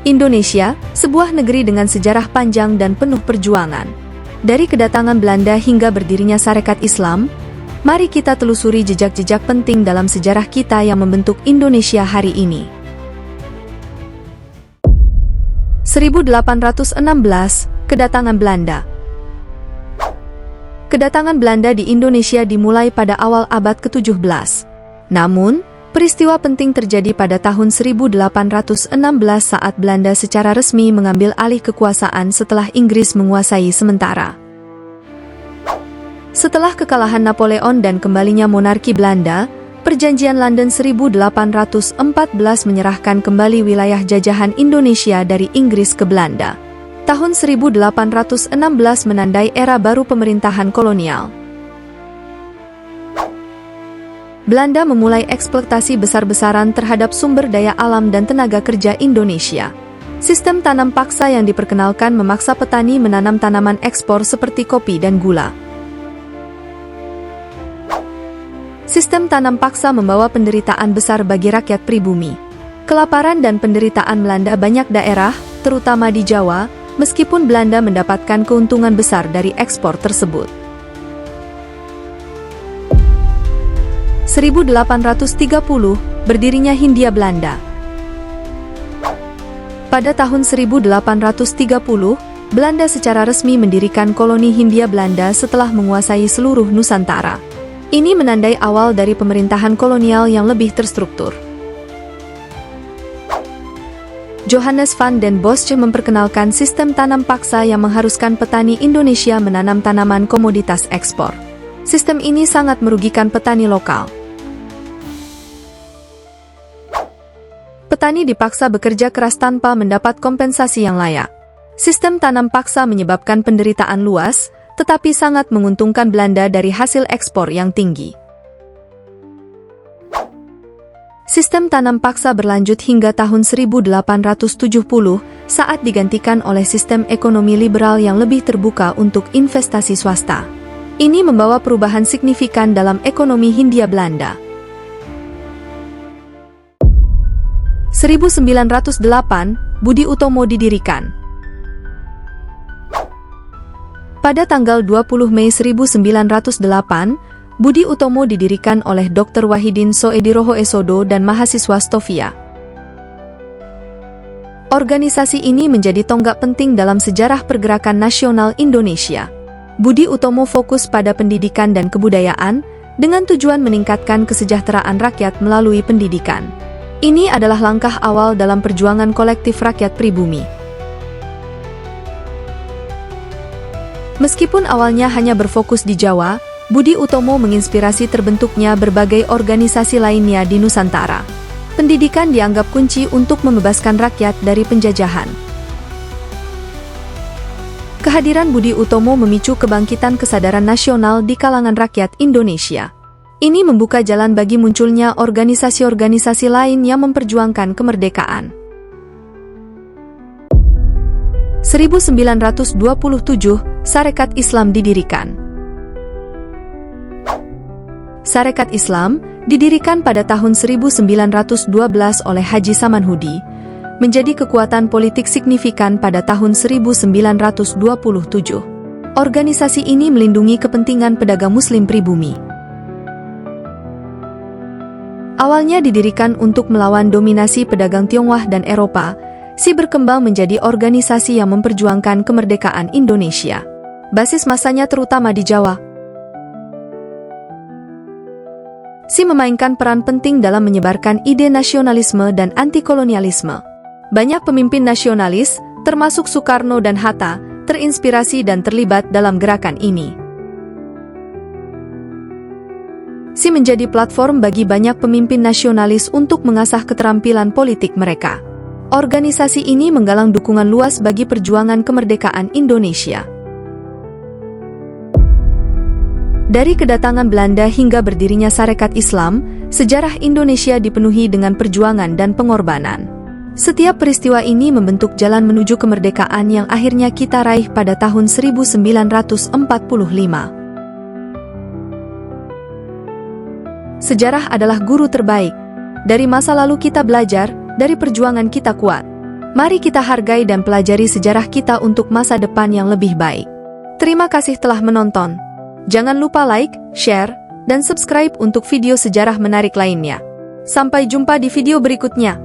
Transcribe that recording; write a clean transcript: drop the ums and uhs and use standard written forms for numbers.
Indonesia, sebuah negeri dengan sejarah panjang dan penuh perjuangan. Dari kedatangan Belanda hingga berdirinya Sarekat Islam, mari kita telusuri jejak-jejak penting dalam sejarah kita yang membentuk Indonesia hari ini. 1816, kedatangan Belanda. Kedatangan Belanda di Indonesia dimulai pada awal abad ke-17. Namun, peristiwa penting terjadi pada tahun 1816 saat Belanda secara resmi mengambil alih kekuasaan setelah Inggris menguasai sementara. Setelah kekalahan Napoleon dan kembalinya monarki Belanda, Perjanjian London 1814 menyerahkan kembali wilayah jajahan Indonesia dari Inggris ke Belanda. Tahun 1816 menandai era baru pemerintahan kolonial. Belanda memulai eksploitasi besar-besaran terhadap sumber daya alam dan tenaga kerja Indonesia. Sistem tanam paksa yang diperkenalkan memaksa petani menanam tanaman ekspor seperti kopi dan gula. Sistem tanam paksa membawa penderitaan besar bagi rakyat pribumi. Kelaparan dan penderitaan melanda banyak daerah, terutama di Jawa, meskipun Belanda mendapatkan keuntungan besar dari ekspor tersebut. 1830, berdirinya Hindia Belanda. Pada tahun 1830, Belanda secara resmi mendirikan koloni Hindia Belanda setelah menguasai seluruh Nusantara. Ini menandai awal dari pemerintahan kolonial yang lebih terstruktur. Johannes van den Bossche memperkenalkan sistem tanam paksa yang mengharuskan petani Indonesia menanam tanaman komoditas ekspor. Sistem ini sangat merugikan petani lokal. Petani dipaksa bekerja keras tanpa mendapat kompensasi yang layak. Sistem tanam paksa menyebabkan penderitaan luas, tetapi sangat menguntungkan Belanda dari hasil ekspor yang tinggi. Sistem tanam paksa berlanjut hingga tahun 1870 saat digantikan oleh sistem ekonomi liberal yang lebih terbuka untuk investasi swasta. Ini membawa perubahan signifikan dalam ekonomi Hindia Belanda. 1908, Budi Utomo didirikan. Pada tanggal 20 Mei 1908, Budi Utomo didirikan oleh Dr. Wahidin Soedirohoesodo dan mahasiswa Stovia. Organisasi ini menjadi tonggak penting dalam sejarah pergerakan nasional Indonesia. Budi Utomo fokus pada pendidikan dan kebudayaan, dengan tujuan meningkatkan kesejahteraan rakyat melalui pendidikan. Ini adalah langkah awal dalam perjuangan kolektif rakyat pribumi. Meskipun awalnya hanya berfokus di Jawa, Budi Utomo menginspirasi terbentuknya berbagai organisasi lainnya di Nusantara. Pendidikan dianggap kunci untuk membebaskan rakyat dari penjajahan. Kehadiran Budi Utomo memicu kebangkitan kesadaran nasional di kalangan rakyat Indonesia. Ini membuka jalan bagi munculnya organisasi-organisasi lain yang memperjuangkan kemerdekaan. 1927, Sarekat Islam didirikan. Sarekat Islam, didirikan pada tahun 1912 oleh Haji Samanhudi, menjadi kekuatan politik signifikan pada tahun 1927. Organisasi ini melindungi kepentingan pedagang Muslim pribumi. Awalnya didirikan untuk melawan dominasi pedagang Tionghoa dan Eropa, SI berkembang menjadi organisasi yang memperjuangkan kemerdekaan Indonesia. Basis masanya terutama di Jawa. SI memainkan peran penting dalam menyebarkan ide nasionalisme dan antikolonialisme. Banyak pemimpin nasionalis, termasuk Soekarno dan Hatta, terinspirasi dan terlibat dalam gerakan ini. SI menjadi platform bagi banyak pemimpin nasionalis untuk mengasah keterampilan politik mereka. Organisasi ini menggalang dukungan luas bagi perjuangan kemerdekaan Indonesia. Dari kedatangan Belanda hingga berdirinya Sarekat Islam, sejarah Indonesia dipenuhi dengan perjuangan dan pengorbanan. Setiap peristiwa ini membentuk jalan menuju kemerdekaan yang akhirnya kita raih pada tahun 1945. Sejarah adalah guru terbaik. Dari masa lalu kita belajar, dari perjuangan kita kuat. Mari kita hargai dan pelajari sejarah kita untuk masa depan yang lebih baik. Terima kasih telah menonton. Jangan lupa like, share, dan subscribe untuk video sejarah menarik lainnya. Sampai jumpa di video berikutnya.